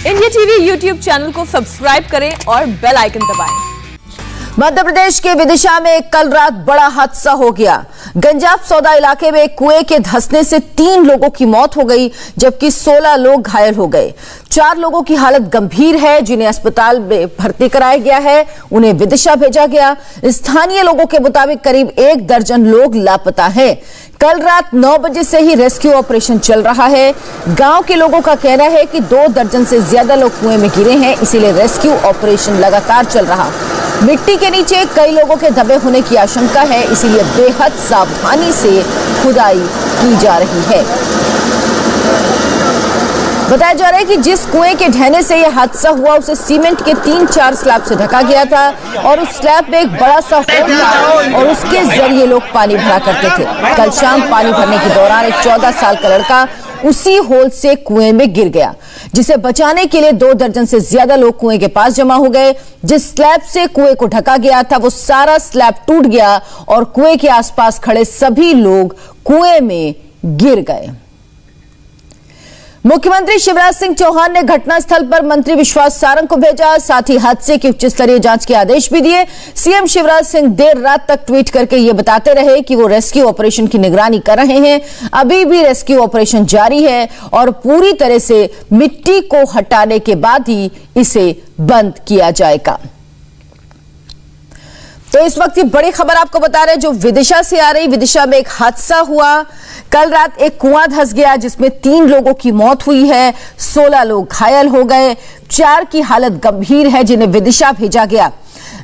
India TV YouTube channel को subscribe करें और बेल आइकन दबाएं। मध्य प्रदेश के विदिशा में कल रात बड़ा हादसा हो गया। गंजाप सौदा इलाके में कुएं के धंसने से 3 लोगों की मौत हो गई, जबकि 16 लोग घायल हो गए। 4 लोगों की हालत गंभीर है, जिन्हें अस्पताल में भर्ती कराया गया है। उन्हें विदिशा भेजा गया। स्थानीय लोगों के मुताबिक करीब 1 दर्जन लोग लापता हैं। कल रात 9 बजे से ही रेस्क्यू ऑपरेशन चल रहा है। गांव के लोगों का कहना है कि 2 दर्जन से ज्यादा लोग कुएं में गिरे हैं, इसीलिए रेस्क्यू ऑपरेशन लगातार चल रहा। मिट्टी के नीचे कई लोगों के दबे होने की आशंका है, इसीलिए बेहद सावधानी से खुदाई की जा रही है। बताया जा रहा है कि जिस कुएं के ढहने से यह हादसा हुआ उसे सीमेंट के 3-4 स्लैब से ढका गया था और उस स्लैब में एक बड़ा सा होल था और उसके जरिए लोग पानी भरा करते थे। कल शाम पानी भरने के दौरान एक 14 साल का लड़का उसी होल से कुएं में गिर गया, जिसे बचाने के लिए 2 दर्जन से ज्यादा लोग कुएं के पास जमा हो गए। जिस स्लैब से कुएं को ढका गया था वो सारा स्लैब टूट गया और कुएं के आसपास खड़े सभी लोग कुएं में गिर गए। मुख्यमंत्री शिवराज सिंह चौहान ने घटनास्थल पर मंत्री विश्वास सारंग को भेजा, साथ ही हादसे की उच्च स्तरीय जांच के आदेश भी दिए। सीएम शिवराज सिंह देर रात तक ट्वीट करके ये बताते रहे कि वो रेस्क्यू ऑपरेशन की निगरानी कर रहे हैं। अभी भी रेस्क्यू ऑपरेशन जारी है और पूरी तरह से मिट्टी को हटाने के बाद ही इसे बंद किया जाएगा। तो इस वक्त की बड़ी खबर आपको बता रहे जो विदिशा से आ रही। विदिशा में एक हादसा हुआ। कल रात एक कुआं धंस गया जिसमें 3 लोगों की मौत हुई है, 16 लोग घायल हो गए। 4 की हालत गंभीर है, जिन्हें विदिशा भेजा गया।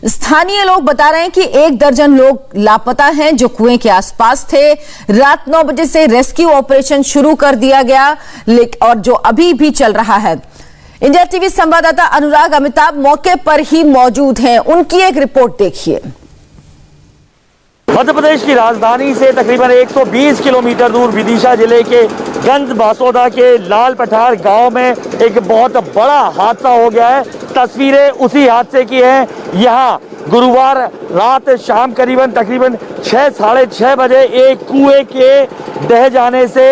स्थानीय लोग बता रहे हैं कि 1 दर्जन लोग लापता हैं जो कुएं के आसपास थे। रात 9 बजे से रेस्क्यू ऑपरेशन शुरू कर दिया गया और जो अभी भी चल रहा है। इंडिया टीवी संवाददाता अनुराग अमिताभ मौके पर ही मौजूद हैं, उनकी एक रिपोर्ट देखिए। मध्य प्रदेश की राजधानी से तकरीबन 120 किलोमीटर दूर विदिशा जिले के गंज बासोदा के लाल पठार गांव में एक बहुत बड़ा हादसा हो गया है। तस्वीरें उसी हादसे की हैं। यहां गुरुवार रात शाम तकरीबन 6-6:30 बजे एक कुएं के ढह जाने से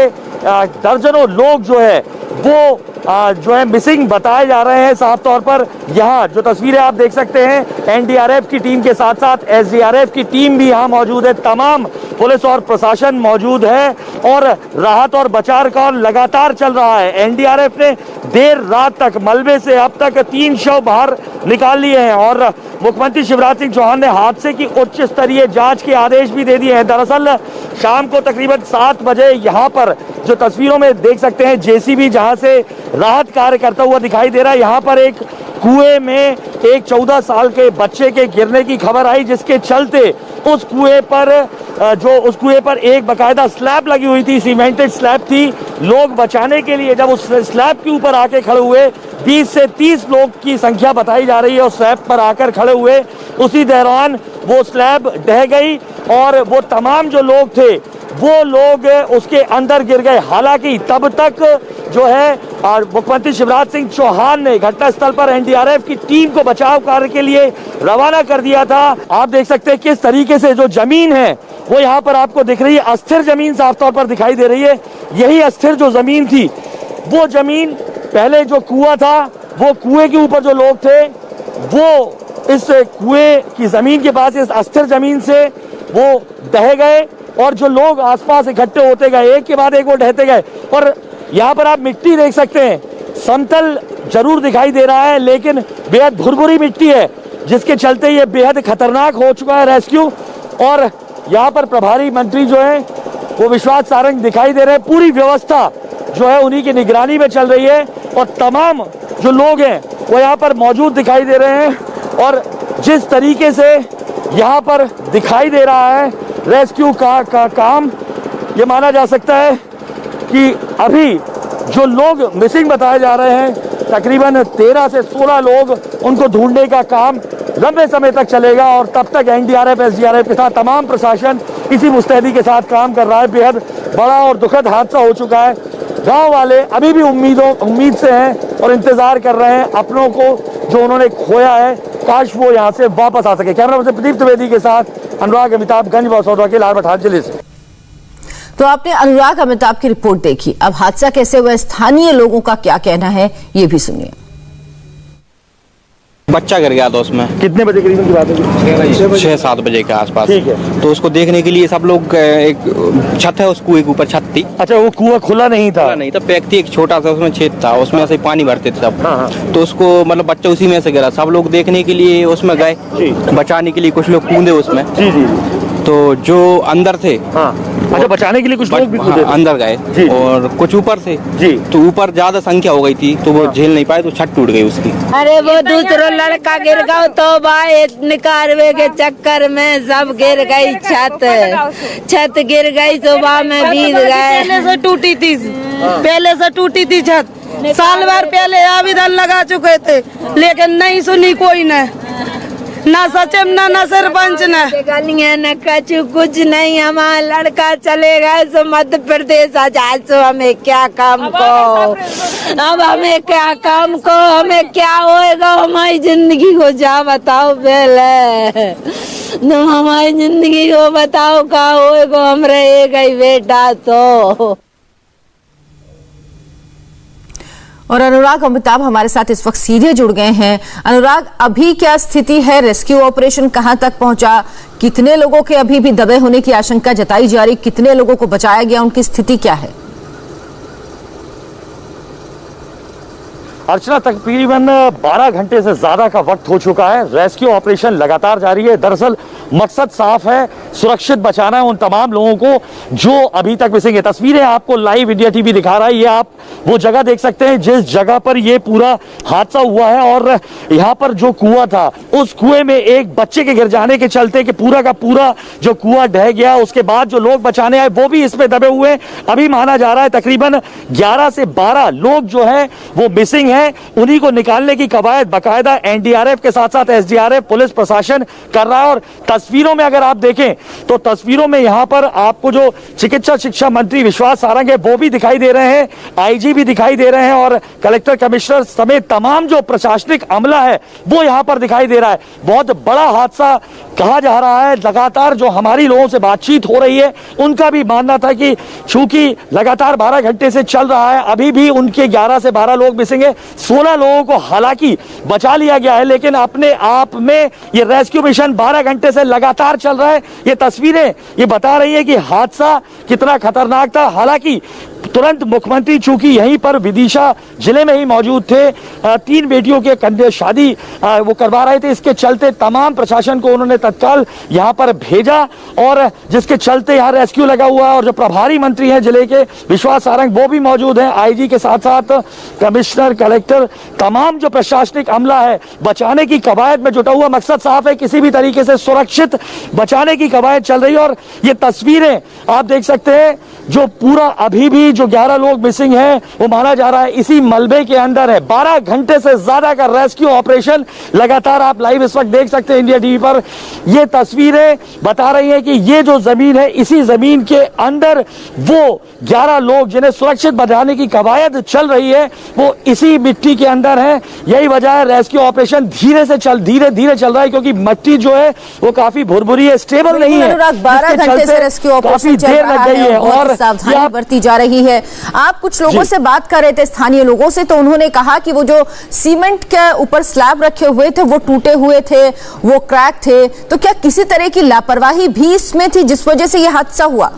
दर्जनों लोग जो है मिसिंग बताए जा रहे हैं। साफ तौर पर यहाँ जो तस्वीरें आप देख सकते हैं, एनडीआरएफ की टीम के साथ साथ एसडीआरएफ की टीम भी यहाँ मौजूद है। तमाम पुलिस और प्रशासन मौजूद है और राहत और बचाव का लगातार चल रहा है। एनडीआरएफ ने देर रात तक मलबे से अब तक 3 शव बाहर निकाल लिए हैं और मुख्यमंत्री शिवराज सिंह चौहान ने हादसे की उच्च स्तरीय जांच के आदेश भी दे दिए हैं। दरअसल शाम को तकरीबन 7 बजे यहाँ पर जो तस्वीरों में देख सकते हैं जेसीबी जहाँ से राहत कार्य करता हुआ दिखाई दे रहा है, यहाँ पर एक कुएं में एक 14 साल के बच्चे के गिरने की खबर आई, जिसके चलते उस कुएं पर एक बकायदा स्लैब लगी हुई थी, सीमेंटेड स्लैब थी। लोग बचाने के लिए जब उस स्लैब के ऊपर आके खड़े हुए, 20 से 30 लोग की संख्या बताई जा रही है उस स्लैब पर आकर खड़े हुए। उसी दौरान वो स्लैब ढह गई और वो तमाम जो लोग थे वो लोग उसके अंदर गिर गए। हालांकि तब तक जो है मुख्यमंत्री शिवराज सिंह चौहान ने घटनास्थल पर एनडीआरएफ की टीम को बचाव कार्य के लिए रवाना कर दिया था। आप देख सकते हैं किस तरीके से जो जमीन है वो यहाँ पर आपको दिख रही है, अस्थिर जमीन साफ तौर पर दिखाई दे रही है। यही अस्थिर जो जमीन थी, वो जमीन पहले जो कुआं था, वो कुएं के ऊपर जो लोग थे वो इस कुएं की जमीन के पास इस अस्थिर जमीन से वो ढह गए और जो लोग आसपास इकट्ठे होते गए, एक के बाद एक वो ढहते गए। और यहाँ पर आप मिट्टी देख सकते हैं, समतल जरूर दिखाई दे रहा है लेकिन बेहद भुरभुरी मिट्टी है, जिसके चलते ये बेहद खतरनाक हो चुका है रेस्क्यू। और यहाँ पर प्रभारी मंत्री जो है वो विश्वास सारंग दिखाई दे रहे हैं। पूरी व्यवस्था जो है उन्हीं की निगरानी में चल रही है और तमाम जो लोग हैं वो यहाँ पर मौजूद दिखाई दे रहे हैं। और जिस तरीके से यहाँ पर दिखाई दे रहा है रेस्क्यू का काम, ये माना जा सकता है कि अभी जो लोग मिसिंग बताए जा रहे हैं, तकरीबन 13 से 16 लोग, उनको ढूंढने का काम लंबे समय तक चलेगा और तब तक एनडीआरएफ एसडीआरएफ के साथ तमाम प्रशासन इसी मुस्तैदी के साथ काम कर रहा है। बेहद बड़ा और दुखद हादसा हो चुका है। गांव वाले अभी भी उम्मीद से हैं और इंतजार कर रहे हैं अपनों को जो उन्होंने खोया है, काश वो यहाँ से वापस आ सके। कैमरा पर्सन प्रदीप द्विवेदी के साथ अनुराग अमिताभ, गंज बासोदा के लाल पठार जिले से। तो आपने अनुराग अमिताभ की रिपोर्ट देखी। अब हादसा कैसे हुआ, स्थानीय लोगों का क्या कहना है, ये भी सुनिए। बच्चा गिर गया था उसमें। कितने बजे करीबन की बात है? 6-7 बजे के आसपास। ठीक है। तो उसको देखने के लिए सब लोग, एक छत है उस कुएं के ऊपर, छत थी। अच्छा, वो कुआं खुला नहीं था? नहीं था, पैक थी, एक छोटा सा उसमें छेद था, उसमें से पानी भरते थे सब। हाँ। तो उसको मतलब बच्चा उसी में से गिरा। सब लोग देखने के लिए उसमें गए, बचाने के लिए कुछ लोग कूदे उसमें। जी जी। तो जो अंदर थे, हाँ। अच्छा, बचाने के लिए कुछ लोग भी कूदे थे? अंदर गए और कुछ ऊपर थे जी। तो ऊपर ज्यादा संख्या हो गई थी तो वो झेल नहीं पाए, तो छत टूट गई उसकी। अरे वो दूसरा लड़का गिर गया तो भाई निकारवे के चक्कर में सब गिर गई। छत गिर गई, सुबह में भीग गए। पहले से टूटी थी छत। साल भर पहले आवेदन लगा चुके थे, लेकिन नहीं सुनी कोई ना सचिव ना सरपंच न गलियां न कछु कुछ नहीं। हमारा लड़का चले गए सो मध्य प्रदेश आजाद, सो हमें क्या काम को, अब हमें क्या काम को, हमें क्या होएगा हमारी जिंदगी को? जा बताओ पहले तुम हमारी जिंदगी को बताओ, क्या होएगा? हम रहे गई बेटा तो। और अनुराग अमिताभ हमारे साथ इस वक्त सीधे जुड़ गए हैं। अनुराग, अभी क्या स्थिति है? रेस्क्यू ऑपरेशन कहां तक पहुंचा? कितने लोगों के अभी भी दबे होने की आशंका जताई जा रही? कितने लोगों को बचाया गया? उनकी स्थिति क्या है? अर्चना, तकरीबन 12 घंटे से ज्यादा का वक्त हो चुका है। रेस्क्यू ऑपरेशन लगातार जारी है। दरअसल मकसद साफ है, सुरक्षित बचाना है उन तमाम लोगों को जो अभी तक मिसिंग है। तस्वीरें आपको लाइव इंडिया टीवी दिखा रहा है। ये आप वो जगह देख सकते हैं जिस जगह पर ये पूरा हादसा हुआ है, और यहाँ पर जो कुआं था, उस कुएं में एक बच्चे के गिर जाने के चलते कि पूरा का पूरा जो कुआं ढह गया। उसके बाद जो लोग बचाने आए वो भी इसमें दबे हुए हैं। अभी माना जा रहा है तकरीबन 11 से 12 लोग जो है वो मिसिंग है। उन्हीं को निकालने की कवायद बाकायदा एनडीआरएफ के साथ साथ एसडीआरएफ, पुलिस प्रशासन कर रहा है। और तस्वीरों में अगर आप देखें तो तस्वीरों में यहां पर आपको जो चिकित्सा शिक्षा मंत्री विश्वास सारंग है वो भी दिखाई दे रहे हैं, आईजी भी दिखाई दे रहे हैं, और कलेक्टर, कमिश्नर समेत तमाम जो प्रशासनिक अमला है वो यहां पर दिखाई दे रहा है। बहुत बड़ा हादसा कहा जा रहा है। लगातार जो हमारी लोगों से बातचीत हो रही है उनका भी मानना था कि चूंकि लगातार 12 घंटे से चल रहा है, अभी भी उनके 11 से 12 लोग मिसिंग है। 16 लोगों को हालांकि बचा लिया गया है, लेकिन अपने आप में ये रेस्क्यू मिशन 12 घंटे से लगातार चल रहा है। ये तस्वीरें ये बता रही है कि हादसा कितना खतरनाक था। हालांकि तुरंत मुख्यमंत्री चूंकि यहीं पर विदिशा जिले में ही मौजूद थे, 3 बेटियों के कन्या शादी वो करवा रहे थे, इसके चलते तमाम प्रशासन को उन्होंने तत्काल यहां पर भेजा, और जिसके चलते यहां रेस्क्यू लगा हुआ है। और जो प्रभारी मंत्री हैं जिले के विश्वास सारंग वो भी मौजूद हैं, आईजी के साथ साथ कमिश्नर, कलेक्टर, तमाम जो प्रशासनिक अमला है बचाने की कवायद में जुटा हुआ। मकसद साफ है, किसी भी तरीके से सुरक्षित बचाने की कवायद चल रही है। और ये तस्वीरें आप देख सकते हैं, जो पूरा अभी भी जो 11 लोग मिसिंग हैं वो माना जा रहा है इसी मलबे के अंदर है। 12 घंटे से ज्यादा का रेस्क्यू ऑपरेशन लगातार आप लाइव इस वक्त देख सकते हैं इंडिया टीवी पर। ये तस्वीरें बता रही हैं कि ये जो जमीन है, इसी जमीन के अंदर वो 11 लोग जिन्हें सुरक्षित बचाने की कवायद चल रही है वो इसी मिट्टी के अंदर है। यही वजह है रेस्क्यू ऑपरेशन धीरे धीरे चल रहा है, क्योंकि मिट्टी जो है वो काफी भुरभुरी है, स्टेबल नहीं है। 12 घंटे से रेस्क्यू ऑपरेशन चल रहा है और सावधानी बरती जा रही है। आप कुछ लोगों से बात कर रहे थे, स्थानीय लोगों से, तो उन्होंने कहा कि वो जो सीमेंट के ऊपर स्लैब रखे हुए थे वो टूटे हुए थे, वो क्रैक थे। तो क्या किसी तरह की लापरवाही भी इसमें थी जिस वजह से यह हादसा हुआ?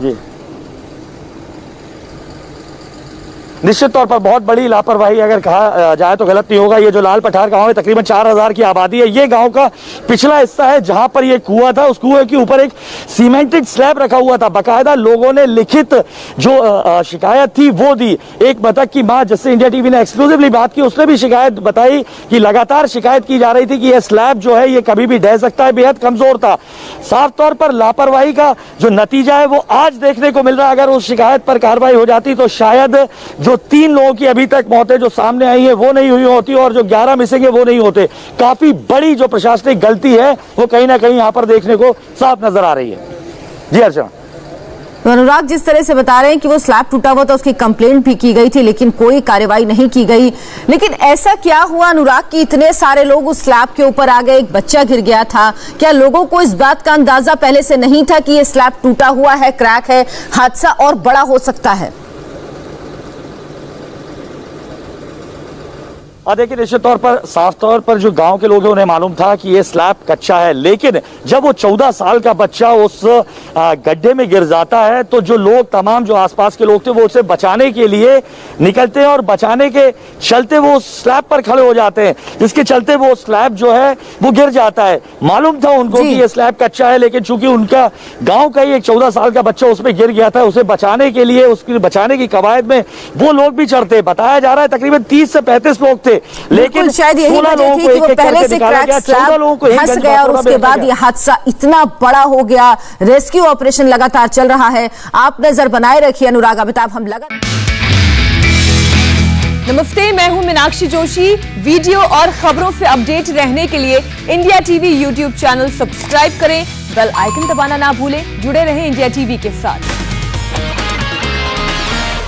निश्चित तौर पर बहुत बड़ी लापरवाही अगर कहा जाए तो गलत नहीं होगा। ये जो लाल पठार गांव है, तकरीबन 4000 की आबादी है। ये गांव का पिछला हिस्सा है जहां पर ये कुआं था। उस कुएं के ऊपर एक सीमेंटेड स्लैब रखा हुआ था। बाकायदा लोगों ने लिखित जो शिकायत थी वो दी। एक बतख की मां जिससे इंडिया टीवी ने एक्सक्लूसिवली बात की, उसने भी शिकायत बताई कि लगातार शिकायत की जा रही थी कि यह स्लैब जो है ये कभी भी ढह सकता है, बेहद कमजोर था। साफ तौर पर लापरवाही का जो नतीजा है वो आज देखने को मिल रहा है। अगर उस शिकायत पर कार्रवाई हो जाती तो शायद जो 3 लोगों की अभी तक मौतें जो सामने आई है वो नहीं हुई होती, और जो 11 मिसिंग है वो नहीं होते। काफी बड़ी जो प्रशासनिक गलती है वो कहीं ना कहीं यहां पर देखने को साफ नजर आ रही है। जी अर्चना। तो अनुराग, जिस तरह से बता रहे हैं कि वो स्लैब टूटा हुआ था, उसकी कंप्लेंट भी की गई थी लेकिन कोई कार्रवाई नहीं की गई। लेकिन ऐसा क्या हुआ अनुराग कि इतने सारे लोग उस स्लैब के ऊपर आ गए, एक बच्चा गिर गया था? क्या लोगों को इस बात का अंदाजा पहले से नहीं था कि ये स्लैब टूटा हुआ है, क्रैक है, हादसा और बड़ा हो सकता है? और देखिए निश्चित तौर पर साफ तौर पर जो गांव के लोग हैं उन्हें मालूम था कि ये स्लैब कच्चा है, लेकिन जब वो 14 साल का बच्चा उस गड्ढे में गिर जाता है तो जो लोग तमाम जो आसपास के लोग थे वो उसे बचाने के लिए निकलते हैं और बचाने के चलते वो स्लैब पर खड़े हो जाते हैं, जिसके चलते वो स्लैब जो है वो गिर जाता है। मालूम था उनको कि ये स्लैब कच्चा है, लेकिन चूंकि उनका गांव का ही एक 14 साल का बच्चा उसमें गिर गया था, उसे बचाने के लिए उसकी बचाने की कवायद में वो लोग भी चढ़ते। बताया जा रहा है तकरीबन 30 से 35 लोग थे, लेकिन शायद यही वजह थी कि वो पहले से क्रैक स्लैब फंस गया और उसके बाद ये हादसा इतना बड़ा हो गया। रेस्क्यू ऑपरेशन लगातार चल रहा है, आप नजर बनाए रखिए अनुराग अमिताभ। हम नमस्ते, मैं हूं मीनाक्षी जोशी। वीडियो और खबरों से अपडेट रहने के लिए India TV YouTube channel subscribe करें, बेल आइकन दबाना ना भूलें। जुड़े रहें इंडिया टीवी के साथ।